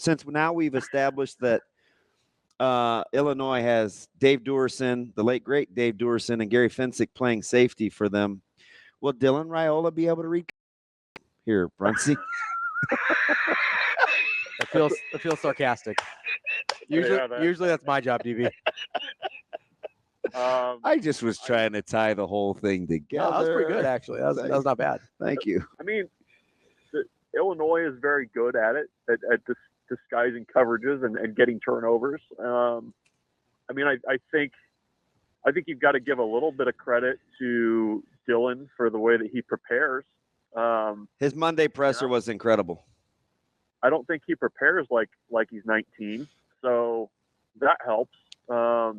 since now we've established that Illinois has Dave Duerson, the late great Dave Duerson, and Gary Finsick playing safety for them, will Dylan Raiola be able to read here, Bruntsy? That feels sarcastic. Usually that's my job, DB. I just was trying to tie the whole thing together. No, that was pretty good, actually. That was not bad. Thank you. I mean, Illinois is very good at it, at disguising coverages and getting turnovers. I mean, I think you've got to give a little bit of credit to Dylan for the way that he prepares. His Monday presser was incredible. I don't think he prepares like he's 19, so that helps. I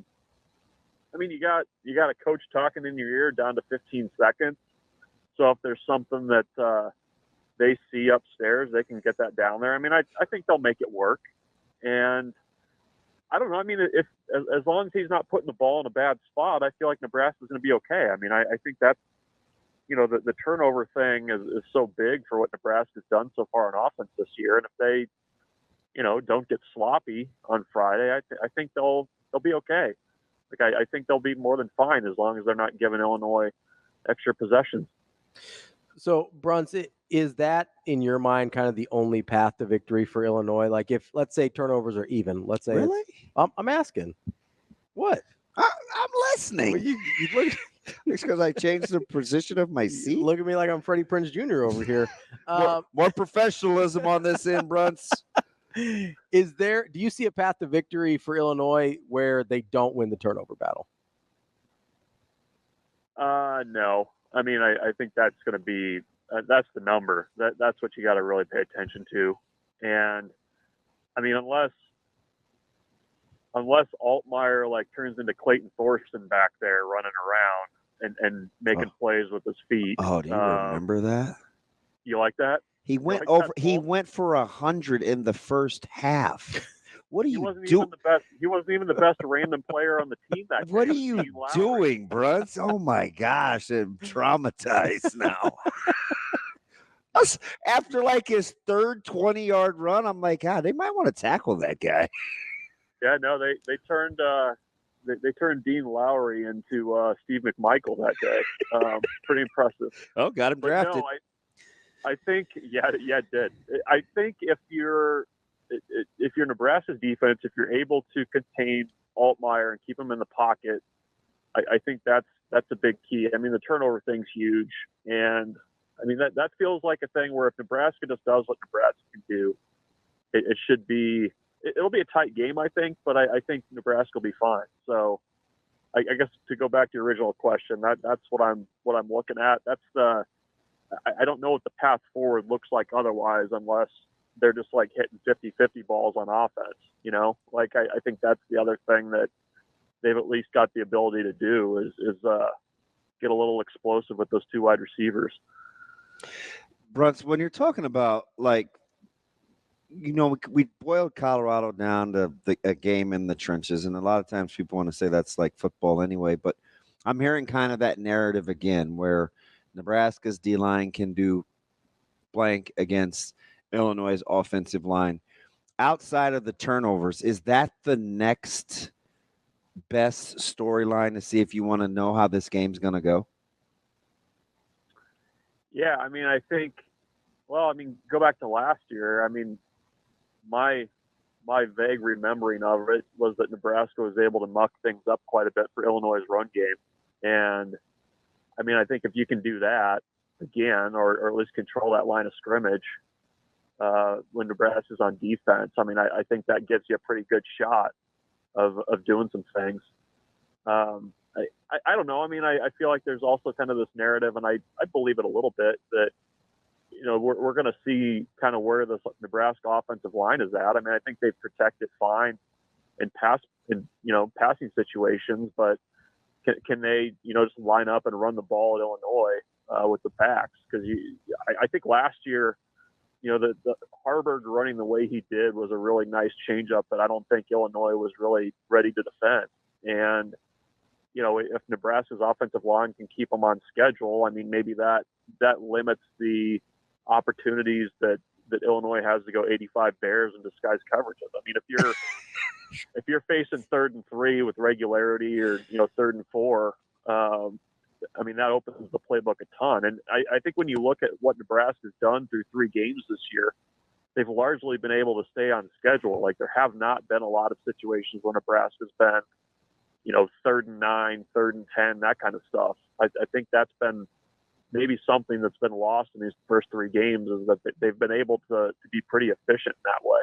mean, you got a coach talking in your ear down to 15 seconds. So if there's something that they see upstairs, they can get that down there. I mean, I think they'll make it work. And I don't know. I mean, if as long as he's not putting the ball in a bad spot, I feel like Nebraska's going to be okay. I mean, I think that's, the turnover thing is so big for what Nebraska's done so far on offense this year. And if they, don't get sloppy on Friday, I think they'll be okay. Like I think they'll be more than fine as long as they're not giving Illinois extra possessions. So, Bruntz, is that in your mind kind of the only path to victory for Illinois? Like if, let's say, turnovers are even, let's say, really? I'm asking. What? I'm listening. Well, you look. It's because I changed the position of my seat. Look at me like I'm Freddie Prinze Jr. over here. More professionalism on this end, Bruntz. Do you see a path to victory for Illinois where they don't win the turnover battle? No. I mean, I think that's going to be that's the number. That's what you got to really pay attention to. And I mean, unless Altmyer turns into Clayton Thorson back there running around and making plays with his feet. Oh, do you remember that? You like that? He went over. He went for 100 in the first half. What are you doing? He wasn't even the best random player on the team that What are you doing, Bruntz? Oh my gosh, I'm traumatized now. After his third 20-yard run, I'm like, God, they might want to tackle that guy. Yeah, no, they turned Dean Lowry into Steve McMichael that day. Pretty impressive. Oh, got him drafted. No, I think it did. I think if you're Nebraska's defense, if you're able to contain Altmyer and keep him in the pocket, I think that's a big key. I mean, the turnover thing's huge, and I mean that feels like a thing where if Nebraska just does what Nebraska can do, it should be. It'll be a tight game, I think, but I think Nebraska will be fine. So, I guess to go back to your original question, that's what I'm looking at. I don't know what the path forward looks like otherwise, unless they're just hitting 50-50 balls on offense. I think that's the other thing that they've at least got the ability to do is get a little explosive with those two wide receivers. Bruntz, when you're talking about we boiled Colorado down to a game in the trenches, and a lot of times people want to say that's like football anyway, but I'm hearing kind of that narrative again where Nebraska's D-line can do blank against Illinois' offensive line. Outside of the turnovers, is that the next best storyline to see if you want to know how this game's going to go? Yeah, I mean, I think, go back to last year. I mean, my vague remembering of it was that Nebraska was able to muck things up quite a bit for Illinois' run game. And I mean, I think if you can do that again, or at least control that line of scrimmage when Nebraska's on defense, I mean, I think that gives you a pretty good shot of doing some things. I don't know. I mean, I feel like there's also kind of this narrative, and I believe it a little bit, that we're going to see kind of where the Nebraska offensive line is at. I mean, I think they've protected fine in passing situations, but can they, just line up and run the ball at Illinois with the backs? Because I think last year, the Harburg running the way he did was a really nice changeup that I don't think Illinois was really ready to defend. And if Nebraska's offensive line can keep them on schedule, I mean, maybe that limits the opportunities that that Illinois has to go 85 Bears and disguise coverages. I mean, if you're facing 3rd and 3 with regularity, or 3rd and 4, I mean, that opens the playbook a ton. And I think when you look at what Nebraska's done through 3 games this year, they've largely been able to stay on schedule. Like, there have not been a lot of situations where Nebraska's been, 3rd and 9, 3rd and 10, that kind of stuff. I think that's been maybe something that's been lost in these first 3 games, is that they've been able to be pretty efficient in that way.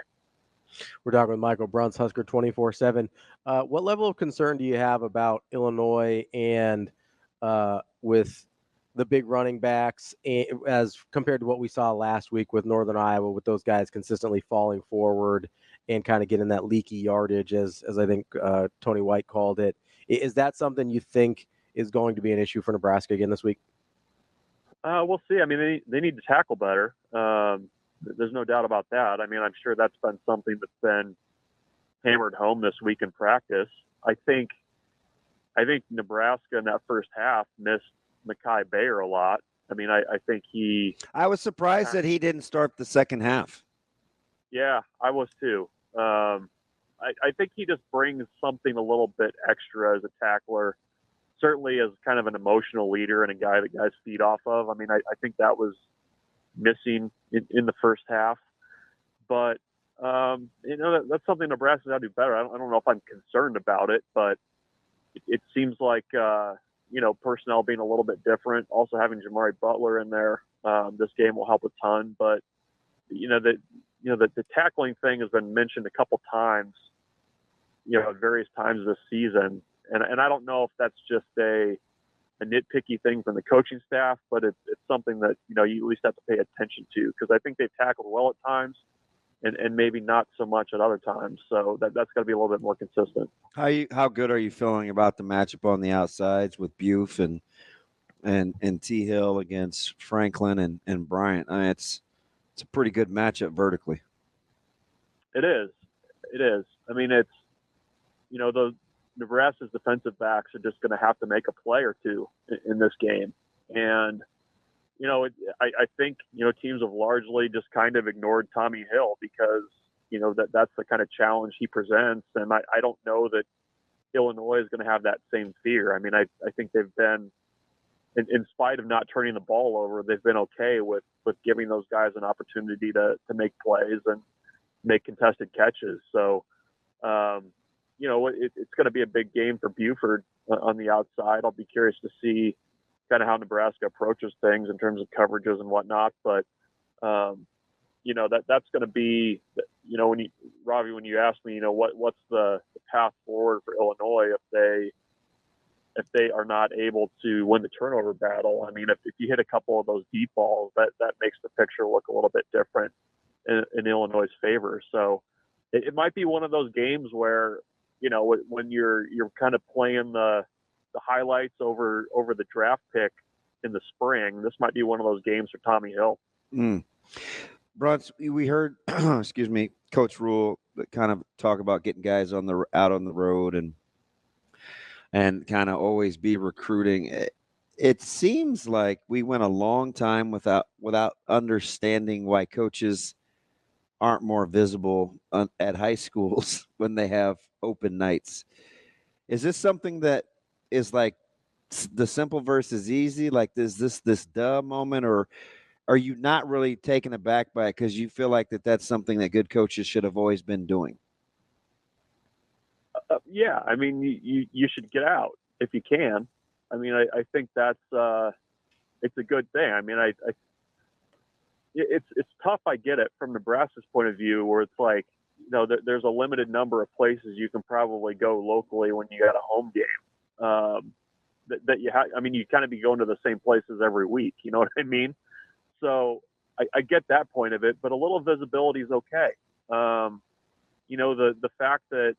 We're talking with Michael Bruntz, Husker 24/7. What level of concern do you have about Illinois and with the big running backs as compared to what we saw last week with Northern Iowa, with those guys consistently falling forward and kind of getting that leaky yardage, as I think Tony White called it? Is that something you think is going to be an issue for Nebraska again this week? We'll see. I mean, they need to tackle better. There's no doubt about that. I mean, I'm sure that's been something that's been hammered home this week in practice. I think Nebraska in that first half missed Mekhi Bayer a lot. I mean, I think I was surprised that he didn't start the second half. Yeah, I was too. I think he just brings something a little bit extra as a tackler, certainly as kind of an emotional leader and a guy that guys feed off of. I mean, I think that was missing in the first half. But, that's something Nebraska's got to do better. I don't know if I'm concerned about it, but it seems like, personnel being a little bit different. Also having Jamari Butler in there, this game will help a ton. But, the tackling thing has been mentioned a couple times, at various times this season. And I don't know if that's just a nitpicky thing from the coaching staff, but it's something that, you at least have to pay attention to, because I think they've tackled well at times and maybe not so much at other times. So that's got to be a little bit more consistent. How good are you feeling about the matchup on the outsides with Buf and T. Hill against Franklin and Bryant? I mean, it's a pretty good matchup vertically. It is. I mean, it's, the Nebraska's defensive backs are just going to have to make a play or two in this game. And, I think, teams have largely just kind of ignored Tommy Hill because, that's the kind of challenge he presents. And I don't know that Illinois is going to have that same fear. I mean, I think they've been, in spite of not turning the ball over, they've been okay with giving those guys an opportunity to make plays and make contested catches. So, it's going to be a big game for Buford on the outside. I'll be curious to see kind of how Nebraska approaches things in terms of coverages and whatnot. But, that's going to be, Ravi, when you ask me, what's the path forward for Illinois if they are not able to win the turnover battle. I mean, if you hit a couple of those deep balls, that makes the picture look a little bit different in Illinois' favor. So it might be one of those games where, when you're kind of playing the highlights over the draft pick in the spring, this might be one of those games for Tommy Hill. Bruntz, we heard, excuse me, Coach Rule kind of talk about getting guys out on the road and kind of always be recruiting. It seems like we went a long time without understanding why coaches aren't more visible at high schools when they have open nights. Is this something that is like the simple versus easy? Like, is this duh moment, or are you not really taken aback by it because you feel like that's something that good coaches should have always been doing? Yeah, I mean, you should get out if you can. I mean, I think that's it's a good thing. I mean, it's tough. I get it from Nebraska's point of view, where it's like, there's a limited number of places you can probably go locally when you got a home game. That you have. I mean, you kind of be going to the same places every week. You know what I mean? So I get that point of it, but a little visibility is okay. The fact that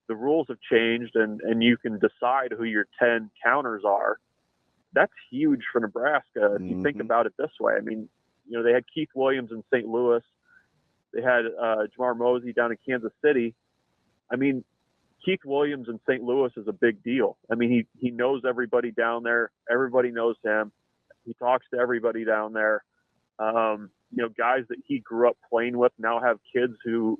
the rules have changed and you can decide who your 10 counters are, that's huge for Nebraska if you think about it this way. I mean, they had Keith Williams in St. Louis. They had Jamar Mosey down in Kansas City. I mean, Keith Williams in St. Louis is a big deal. I mean, he knows everybody down there. Everybody knows him. He talks to everybody down there. guys that he grew up playing with now have kids who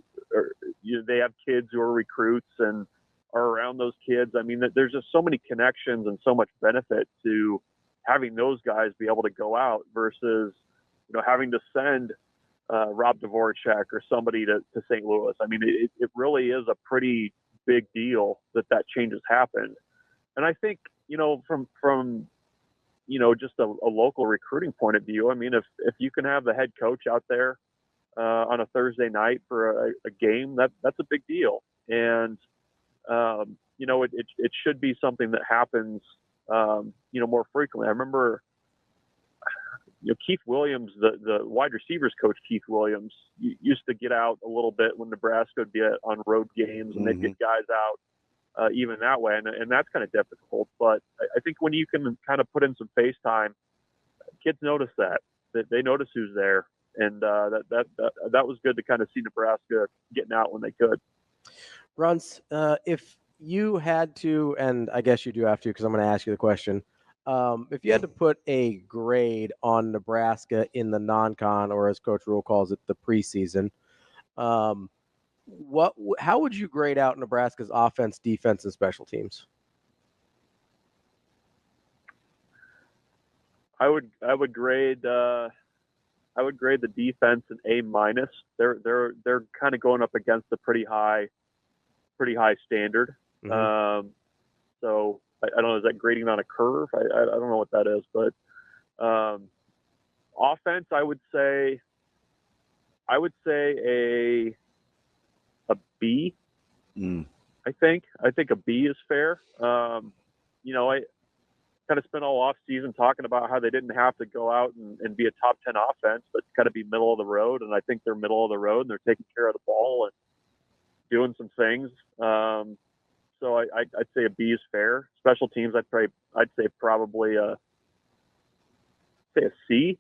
they have kids who are recruits and are around those kids. I mean, there's just so many connections and so much benefit to having those guys be able to go out versus, having to send Rob Dvorak or somebody to St. Louis. I mean, it really is a pretty big deal that change has happened. And I think, from just a local recruiting point of view, I mean, if you can have the head coach out there on a Thursday night for a game, that's a big deal. And, it should be something that happens, more frequently. I remember, Keith Williams, the wide receivers coach, Keith Williams, used to get out a little bit when Nebraska would be on road games, and they'd get guys out even that way. And that's kind of difficult. But I think when you can kind of put in some FaceTime, kids notice that they notice who's there. And that was good to kind of see Nebraska getting out when they could. Bruntz, if you had to, and I guess you do have to because I'm going to ask you the question, if you had to put a grade on Nebraska in the non-con, or as Coach Rule calls it, the preseason, how would you grade out Nebraska's offense, defense, and special teams? I would grade the defense an A-. They're kind of going up against a pretty high standard. Mm-hmm. So I don't know, is that grading on a curve? I don't know what that is, but offense, I would say a B. I think a B is fair. I kind of spent all off season talking about how they didn't have to go out and be a top 10 offense, but kind of be middle of the road. And I think they're middle of the road and they're taking care of the ball and doing some things. So I'd say a B is fair. Special teams, I'd say probably a C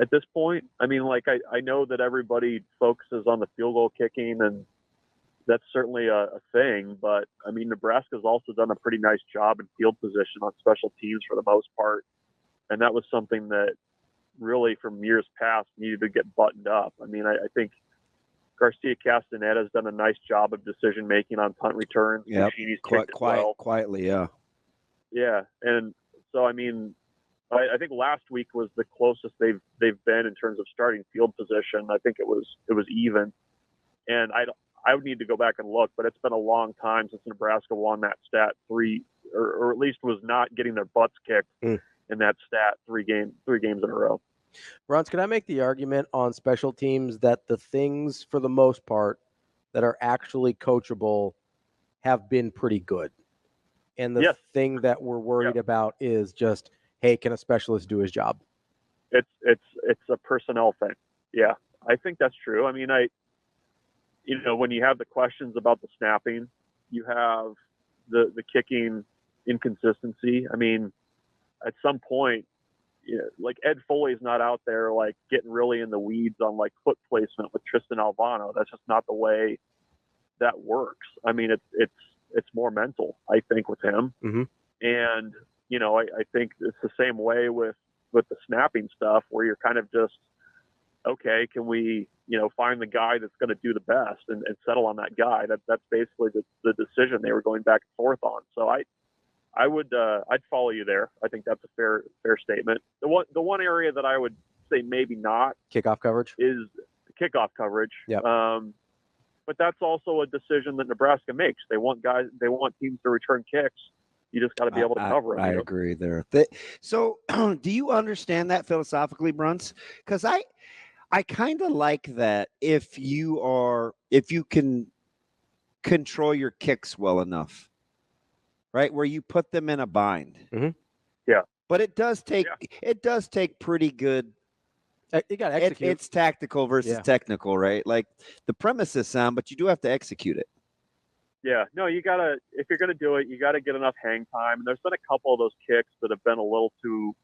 at this point. I mean, I know that everybody focuses on the field goal kicking, and that's certainly a thing. But I mean, Nebraska's also done a pretty nice job in field position on special teams for the most part, and that was something that really from years past needed to get buttoned up. I mean, I think Garcia Castaneda has done a nice job of decision making on punt returns. Yeah, quietly, yeah. Yeah, and so I mean, I think last week was the closest they've been in terms of starting field position. I think it was even, and I would need to go back and look, but it's been a long time since Nebraska won that stat or at least was not getting their butts kicked in that stat three games in a row. Bruntz, can I make the argument on special teams that the things, for the most part, that are actually coachable have been pretty good? And the thing that we're worried about is just, hey, can a specialist do his job? It's a personnel thing. Yeah, I think that's true. I mean, when you have the questions about the snapping, you have the kicking inconsistency. I mean, at some point, like Ed Foley's not out there like getting really in the weeds on like foot placement with Tristan Alvano. That's just not the way that works. I mean, it's more mental, I think, with him. Mm-hmm. And I think it's the same way with the snapping stuff, where you're kind of just, okay, can we find the guy that's going to do the best and settle on that guy? That's basically the decision they were going back and forth on. So I'd follow you there. I think that's a fair statement. The one area that I would say maybe not kickoff coverage is kickoff coverage. Yep. But that's also a decision that Nebraska makes. They want teams to return kicks. You just got to be able to cover them. I agree there. So do you understand that philosophically, Bruntz? Because I kind of like that if you can control your kicks well enough. Right, where you put them in a bind. Mm-hmm. Yeah, but it does take pretty good. You got to execute. It's tactical versus technical, right? Like the premise is sound, but you do have to execute it. Yeah, no, you gotta. If you're gonna do it, you gotta get enough hang time. And there's been a couple of those kicks that have been a little too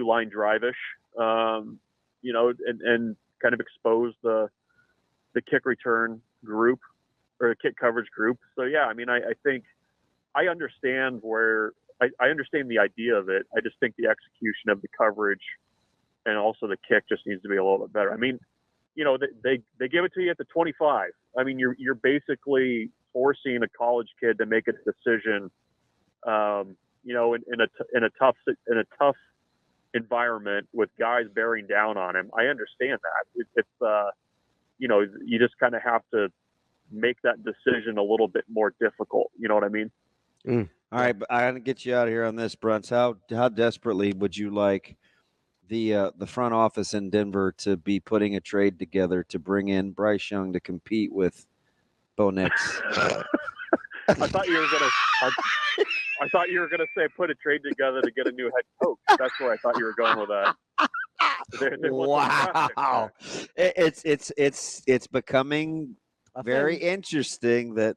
line drive-ish, and kind of expose the kick return group or the kick coverage group. So yeah, I mean, I think. I understand I understand the idea of it. I just think the execution of the coverage and also the kick just needs to be a little bit better. I mean, you know, they give it to you at the 25. I mean, you're basically forcing a college kid to make a decision, you know, in a tough environment with guys bearing down on him. I understand that. It's you know, you just kind of have to make that decision a little bit more difficult. You know what I mean? All right, but I got to get you out of here on this, Bruntz. How desperately would you like the front office in Denver to be putting a trade together to bring in Bryce Young to compete with Bo Nix? I thought you were gonna say put a trade together to get a new head coach. That's where I thought you were going with that. Wow, it's becoming very interesting that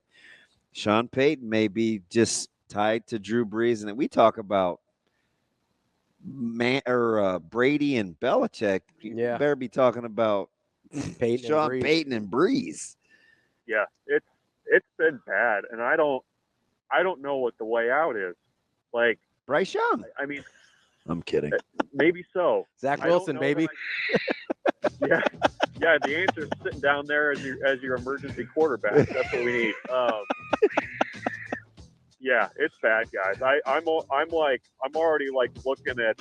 Sean Payton may be just tied to Drew Brees, and we talk about Brady and Belichick. You better be talking about Sean Payton and Brees. Yeah, it's been bad, and I don't know what the way out is. Like Bryce Young. I mean, I'm kidding. Maybe so. Zach Wilson, baby. Yeah. The answer is sitting down there as your emergency quarterback. That's what we need. Yeah, it's bad, guys. I'm already like looking at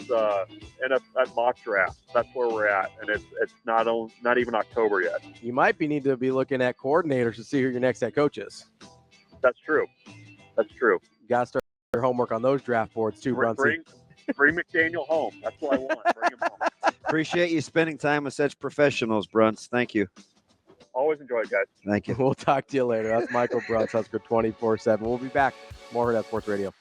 mock drafts. That's where we're at, and it's not even October yet. You might need to be looking at coordinators to see who your next head coach is. That's true. You got to start your homework on those draft boards too, Brunson. Bring McDaniel home. That's what I want. Bring him home. Appreciate you spending time with such professionals, Bruntz. Thank you. Always enjoy it, guys. Thank you. We'll talk to you later. That's Michael Bruntz, Husker 24/7. We'll be back. More Hurrdat Sports Radio.